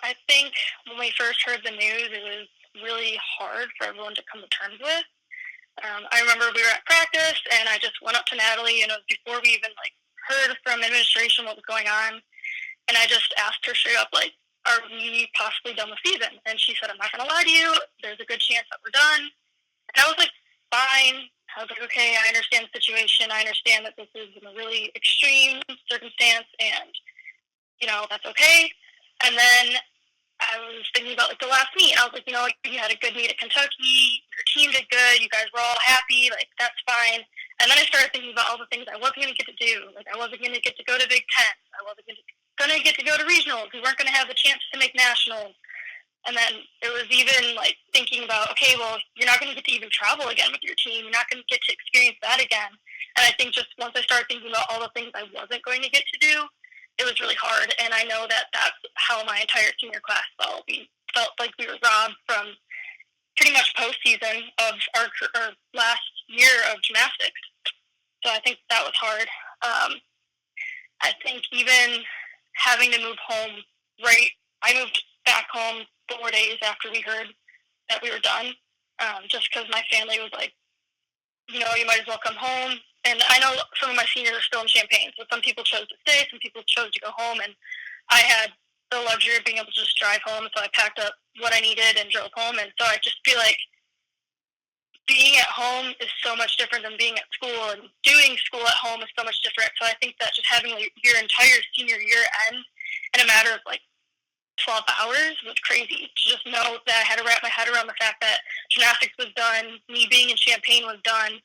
I think when we first heard the news, it was really hard for everyone to come to terms with. I remember we were at practice, and I just went up to Natalie, and it was before we even heard from administration what was going on, and I just asked her straight up, are we possibly done with season? And she said, I'm not going to lie to you. There's a good chance that we're done. And I was like, fine. I was like, okay, I understand the situation. I understand that this is in a really extreme circumstance, and that's okay. And then I was thinking about the last meet. I was like, you had a good meet at Kentucky. Your team did good. You guys were all happy. That's fine. And then I started thinking about all the things I wasn't going to get to do. I wasn't going to get to go to Big Ten. I wasn't going to get to go to regionals. We weren't going to have the chance to make nationals. And then it was even thinking about, okay, well, you're not going to get to even travel again with your team. You're not going to get to experience that again. And I think just once I started thinking about all the things I wasn't going to get to do, it was really hard. And I know that that's how my entire senior class felt. We felt like we were robbed from pretty much postseason of our last year of gymnastics. So I think that was hard. I think even having to move home, I moved back home 4 days after we heard that we were done, just because my family was like, you might as well come home. And I know some of my seniors are still in Champaign, so some people chose to stay, some people chose to go home, and I had the luxury of being able to just drive home, so I packed up what I needed and drove home. And so I just feel like being at home is so much different than being at school, and doing school at home is so much different. So I think that just having your entire senior year end in a matter of 12 hours was crazy. To just know that I had to wrap my head around the fact that gymnastics was done, me being in Champaign was done,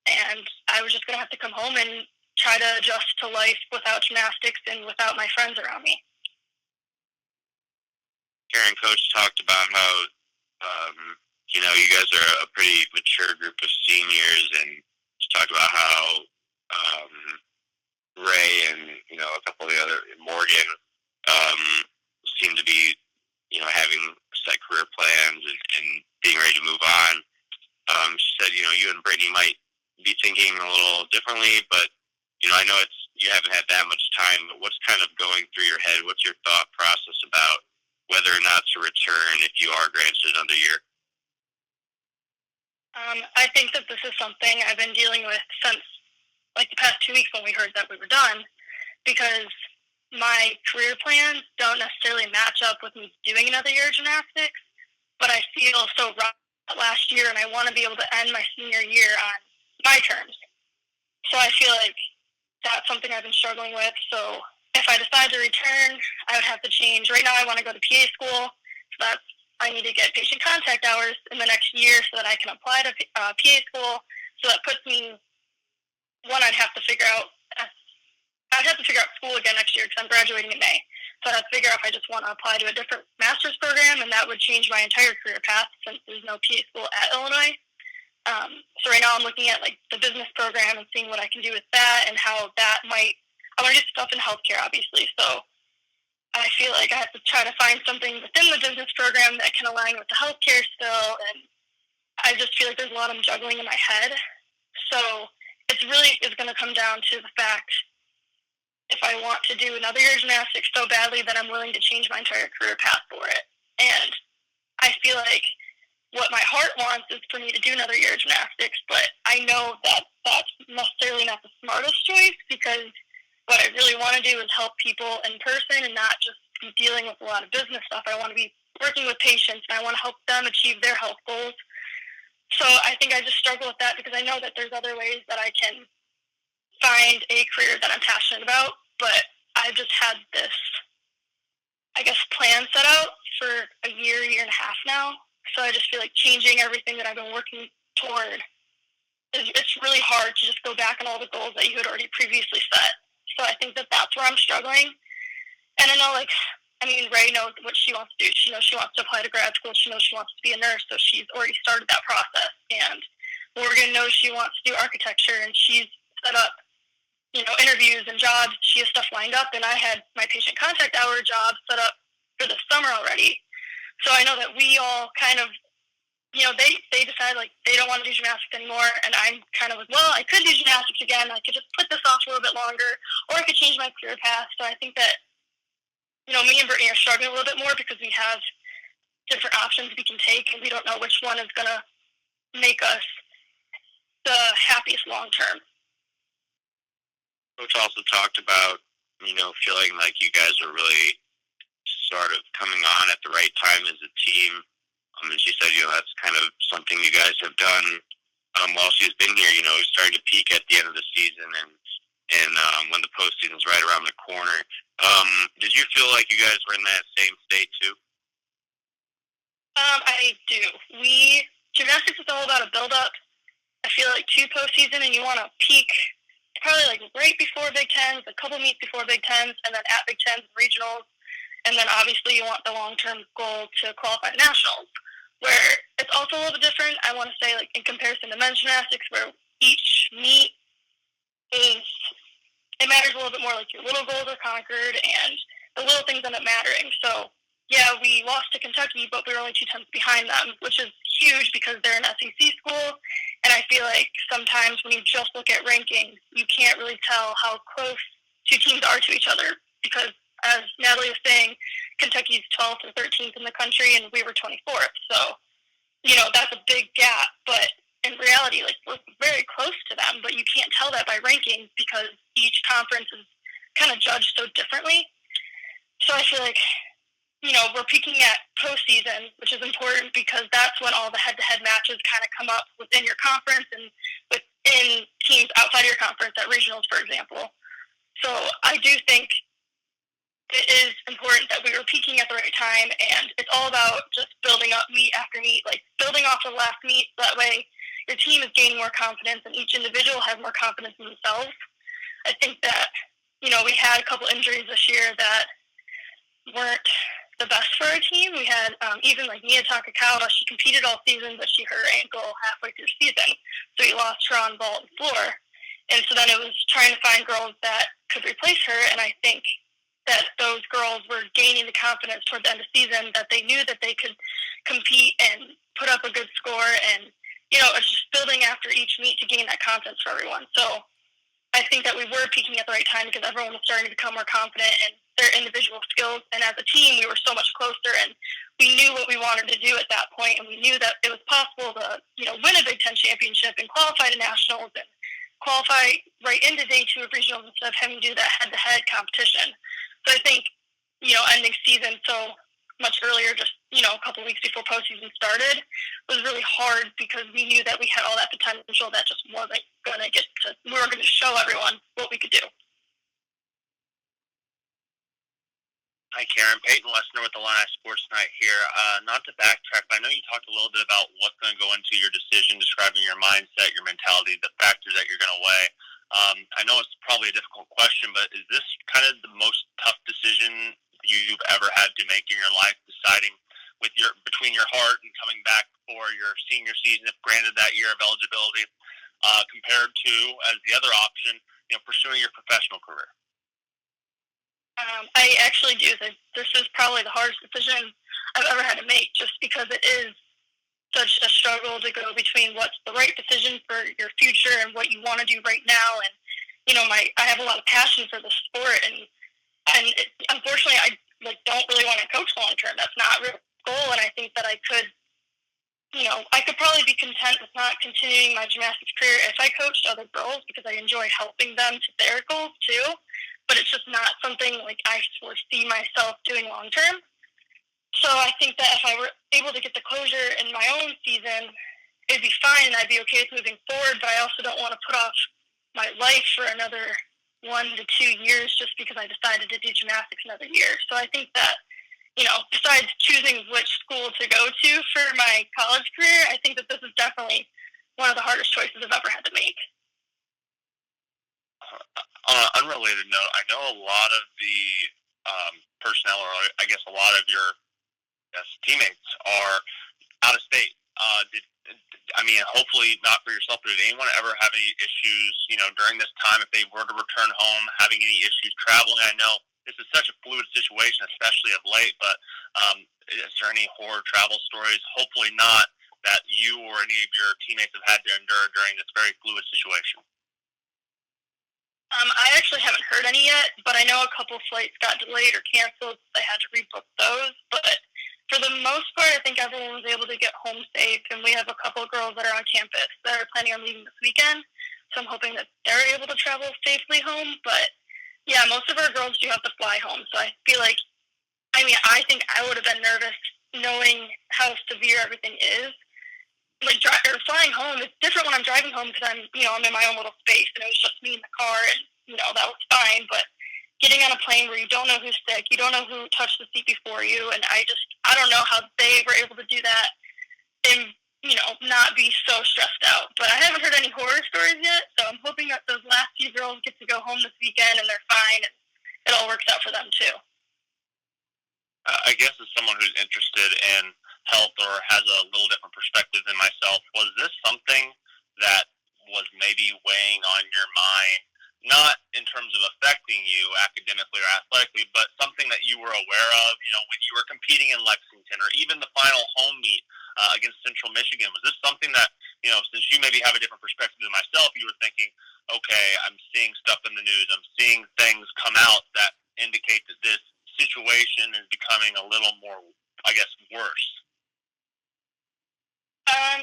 and I was just going to have to come home and try to adjust to life without gymnastics and without my friends around me. Karen, Coach talked about how, you guys are a pretty mature group of seniors, and she talked about how Ray and, a couple of the other, Morgan, seem to be, having set career plans and being ready to move on. She said, you and Brittany might be thinking a little differently, but, I know you haven't had that much time, but what's kind of going through your head? What's your thought process about whether or not to return if you are granted another year? I think that this is something I've been dealing with since the past 2 weeks when we heard that we were done, because my career plans don't necessarily match up with me doing another year of gymnastics, but I feel so rough last year, and I want to be able to end my senior year on my terms. So I feel like that's something I've been struggling with. So if I decide to return, I would have to change. Right now I want to go to PA school, so I need to get patient contact hours in the next year so that I can apply to PA school. So that puts me, I'd have to figure out school again next year because I'm graduating in May. So I'd have to figure out if I just want to apply to a different master's program, and that would change my entire career path since there's no PA school at Illinois. So right now I'm looking at the business program and seeing what I can do with that and how that might, I want to do stuff in healthcare, obviously. So I feel like I have to try to find something within the business program that can align with the healthcare still. And I just feel like there's a lot of juggling in my head. So it's going to come down to the fact, if I want to do another year of gymnastics so badly, that I'm willing to change my entire career path for it. And I feel like what my heart wants is for me to do another year of gymnastics, but I know that that's necessarily not the smartest choice, because what I really want to do is help people in person and not just be dealing with a lot of business stuff. I want to be working with patients, and I want to help them achieve their health goals. So I think I just struggle with that, because I know that there's other ways that I can find a career that I'm passionate about, but I've just had this, plan set out for a year and a half now. So I just feel like changing everything that I've been working toward, it's really hard to just go back on all the goals that you had already previously set. So I think that that's where I'm struggling. And I know, Ray knows what she wants to do. She knows she wants to apply to grad school. She knows she wants to be a nurse, so she's already started that process. And Morgan knows she wants to do architecture, and she's set up, interviews and jobs. She has stuff lined up, and I had my patient contact hour job set up for the summer already. So I know that we all kind of, they decide they don't want to do gymnastics anymore, and I'm kind of I could do gymnastics again. I could just put this off a little bit longer, or I could change my career path. So I think that me and Brittany are struggling a little bit more because we have different options we can take, and we don't know which one is going to make us the happiest long term. Coach also talked about, feeling like you guys are really sort of coming on at the right time as a team. And she said, that's kind of something you guys have done while she's been here. Starting to peak at the end of the season and when the postseason's right around the corner. Did you feel like you guys were in that same state too? I do. Gymnastics is all about a build-up. I feel like 2 postseason, and you want to peak probably like right before Big Tens, a couple meets before Big Tens, and then at Big Tens regionals, and then obviously you want the long-term goal to qualify to nationals, where it's also a little bit different. I want to say, like, in comparison to men's gymnastics, where each meet it matters a little bit more, like your little goals are conquered and the little things end up mattering. So yeah, we lost to Kentucky, but we were only 2 tenths behind them, which is huge because they're an SEC school. And I feel like sometimes when you just look at rankings, you can't really tell how close 2 teams are to each other because, as Natalie was saying, Kentucky's 12th or 13th in the country, and we were 24th. So, that's a big gap. But in reality, like, we're very close to them, but you can't tell that by rankings because each conference is kind of judged so differently. So I feel like, we're peaking at postseason, which is important because that's when all the head-to-head matches kind of come up within your conference and within teams outside of your conference at regionals, for example. So I do think it is important that we were peaking at the right time, and it's all about just building up meet after meet, like building off the last meet. That way your team is gaining more confidence and each individual has more confidence in themselves. I think that, we had a couple injuries this year that weren't the best for our team. We had even like Mia Takakawa, she competed all season, but she hurt her ankle halfway through the season. So we lost her on vault and floor. And so then it was trying to find girls that could replace her, and I think that those girls were gaining the confidence toward the end of the season that they knew that they could compete and put up a good score, and, it's just building after each meet to gain that confidence for everyone. So I think that we were peaking at the right time because everyone was starting to become more confident in their individual skills, and as a team, we were so much closer, and we knew what we wanted to do at that point, and we knew that it was possible to, win a Big Ten championship and qualify to nationals and qualify right into day 2 of regionals instead of having to do that head-to-head competition. So I think, ending season so much earlier, just, a couple weeks before postseason started, was really hard because we knew that we had all that potential that just wasn't going to we weren't going to show everyone what we could do. Hi, Karen. Peyton Lesnar with Illini Sports Night here. Not to backtrack, but I know you talked a little bit about what's going to go into your decision, describing your mindset, your mentality, the factors that you're going to weigh. I know it's probably a difficult question, but is this kind of the most tough decision you've ever had to make in your life, deciding between your heart and coming back for your senior season, if granted that year of eligibility, compared to, as the other option, pursuing your professional career? I actually do think this is probably the hardest decision I've ever had to make, just because it is such a struggle to go between what's the right decision for your future and what you want to do right now. And I have a lot of passion for the sport, and unfortunately, I don't really want to coach long term. That's not a real goal, and I think that I could probably be content with not continuing my gymnastics career if I coached other girls, because I enjoy helping them to their goals too. But it's just not something I foresee myself doing long term. So I think that if I were able to get the closure in my own season, it'd be fine and I'd be okay with moving forward, but I also don't want to put off my life for another 1 to 2 years just because I decided to do gymnastics another year. So I think that, besides choosing which school to go to for my college career, I think that this is definitely one of the hardest choices I've ever had to make. On an unrelated note, I know a lot of the personnel, or I guess a lot of your teammates, are out of state. Hopefully not for yourself, but did anyone ever have any issues, during this time, if they were to return home, having any issues traveling? I know this is such a fluid situation, especially of late, but is there any horror travel stories? Hopefully not, that you or any of your teammates have had to endure during this very fluid situation. I actually haven't heard any yet, but I know a couple flights got delayed or canceled. So I had to rebook those. But for the most part, I think everyone was able to get home safe, and we have a couple of girls that are on campus that are planning on leaving this weekend. So I'm hoping that they're able to travel safely home. But yeah, most of our girls do have to fly home. So I feel like, I think I would have been nervous knowing how severe everything is. Like flying home, it's different when I'm driving home because I'm in my own little space and it was just me in the car, and that was fine. But getting on a plane where you don't know who's sick, you don't know who touched the seat before you, and I don't know how they were able to do that and not be so stressed out. But I haven't heard any horror stories yet, so I'm hoping that those last few girls get to go home this weekend and they're fine and it all works out for them too. I guess as someone who's interested in health or has a little different perspective than myself, was this something that was maybe weighing on your mind, not in terms of affecting you academically or athletically, but something that you were aware of, when you were competing in Lexington or even the final home meet against Central Michigan? Was this something that, since you maybe have a different perspective than myself, you were thinking, okay, I'm seeing stuff in the news, I'm seeing things come out that indicate that this situation is becoming a little more, I guess, worse?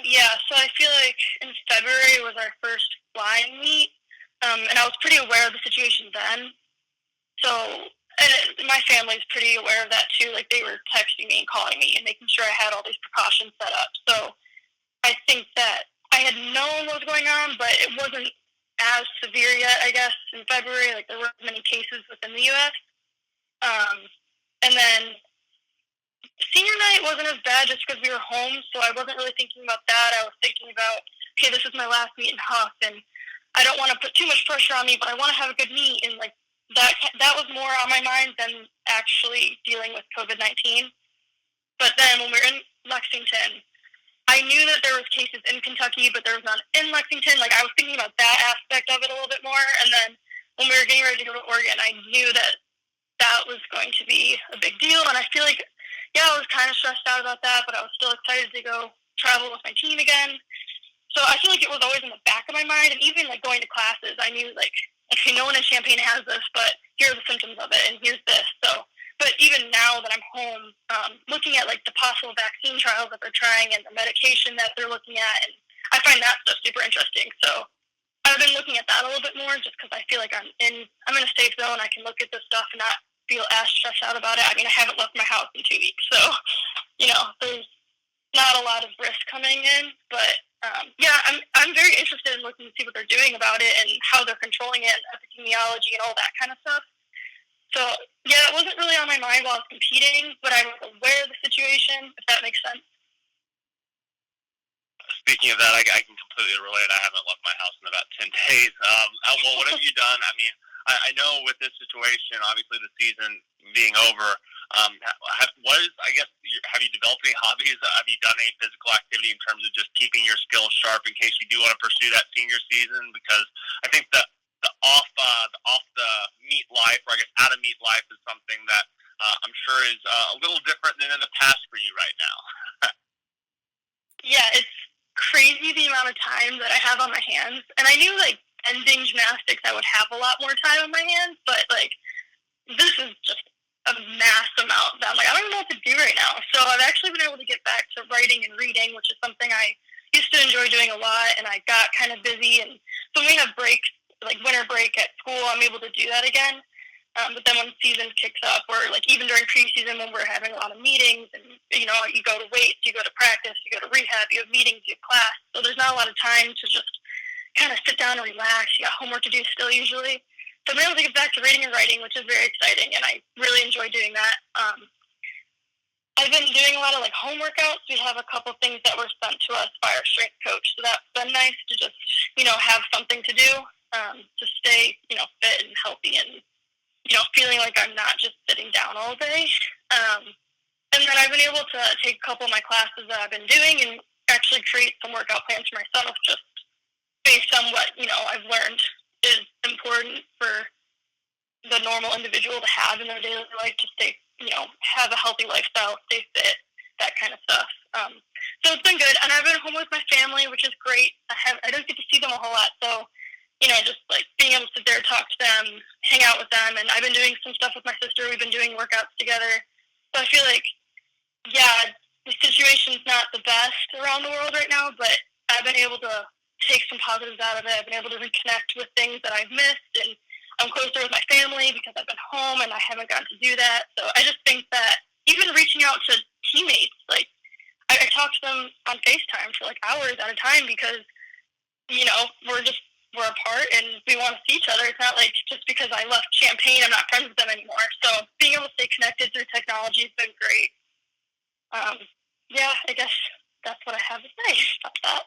Yeah, so I feel like in February was our first flying meet, and I was pretty aware of the situation then. So, and my family's pretty aware of that too. Like, they were texting me and calling me and making sure I had all these precautions set up. So I think that I had known what was going on, but it wasn't as severe yet, I guess, in February. Like, there weren't many cases within the U.S. And then senior night wasn't as bad just because we were home, so I wasn't really thinking about that. I was thinking about, okay, this is my last meet in Huff, and I don't want to put too much pressure on me, but I want to have a good meet, and like that was more on my mind than actually dealing with COVID-19. But then when we were in Lexington, I knew that there was cases in Kentucky, but there was none in Lexington. Like, I was thinking about that aspect of it a little bit more, and then when we were getting ready to go to Oregon, I knew that was going to be a big deal, and I feel like, yeah, I was kind of stressed out about that, but I was still excited to go travel with my team again. So I feel like it was always in the back of my mind, and even like going to classes, I knew like, okay, no one in Champaign has this, but here are the symptoms of it, and here's this. So, but even now that I'm home, looking at like the possible vaccine trials that they're trying and the medication that they're looking at, and I find that stuff super interesting. So I've been looking at that a little bit more, just because I feel like I'm in a safe zone. I can look at this stuff and not feel as stressed out about it. I haven't left my house in 2 weeks, so there's not a lot of risk coming in. But yeah, I'm very interested in looking to see what they're doing about it and how they're controlling it, and epidemiology and all that kind of stuff. So yeah, it wasn't really on my mind while I was competing, but I was aware of the situation, if that makes sense. Speaking of that, I can completely relate. I haven't left my house in about 10 days. Well, what have you done? I know with this situation, obviously the season being over, have you developed any hobbies? Have you done any physical activity in terms of just keeping your skills sharp in case you do want to pursue that senior season? Because I think the off the meet life, or I guess out of meet life, is something that I'm sure is a little different than in the past for you right now. Yeah, it's crazy the amount of time that I have on my hands, and I knew like ending gymnastics I would have a lot more time on my hands, but like this is just a mass amount that I'm like, I don't even know what to do right now. So I've actually been able to get back to writing and reading, which is something I used to enjoy doing a lot, and I got kind of busy, and so when we have breaks, like winter break at school, I'm able to do that again. But then when season kicks up, or like even during preseason when we're having a lot of meetings, and you go to weights, you go to practice, you go to rehab, you have meetings, you have class, so there's not a lot of time to just kind of sit down and relax. You got homework to do still usually. So I've been able to get back to reading and writing, which is very exciting, and I really enjoy doing that. I've been doing a lot of like home workouts. We have a couple things that were sent to us by our strength coach, so that's been nice to just have something to do, to stay fit and healthy, and feeling like I'm not just sitting down all day. And then I've been able to take a couple of my classes that I've been doing and actually create some workout plans for myself, just based on what I've learned is important for the normal individual to have in their daily life, to stay have a healthy lifestyle, stay fit, that kind of stuff. So it's been good, and I've been home with my family, which is great. I don't get to see them a whole lot, so just like being able to sit there, talk to them, hang out with them. And I've been doing some stuff with my sister. We've been doing workouts together. So I feel like, yeah, the situation's not the best around the world right now, but I've been able to take some positives out of it. I've been able to reconnect with things that I've missed, and I'm closer with my family because I've been home and I haven't gotten to do that. So I just think that even reaching out to teammates, like I talk to them on FaceTime for like hours at a time because, we're apart and we want to see each other. It's not like just because I left Champaign, I'm not friends with them anymore. So being able to stay connected through technology has been great. Yeah, I guess that's what I have to say about that.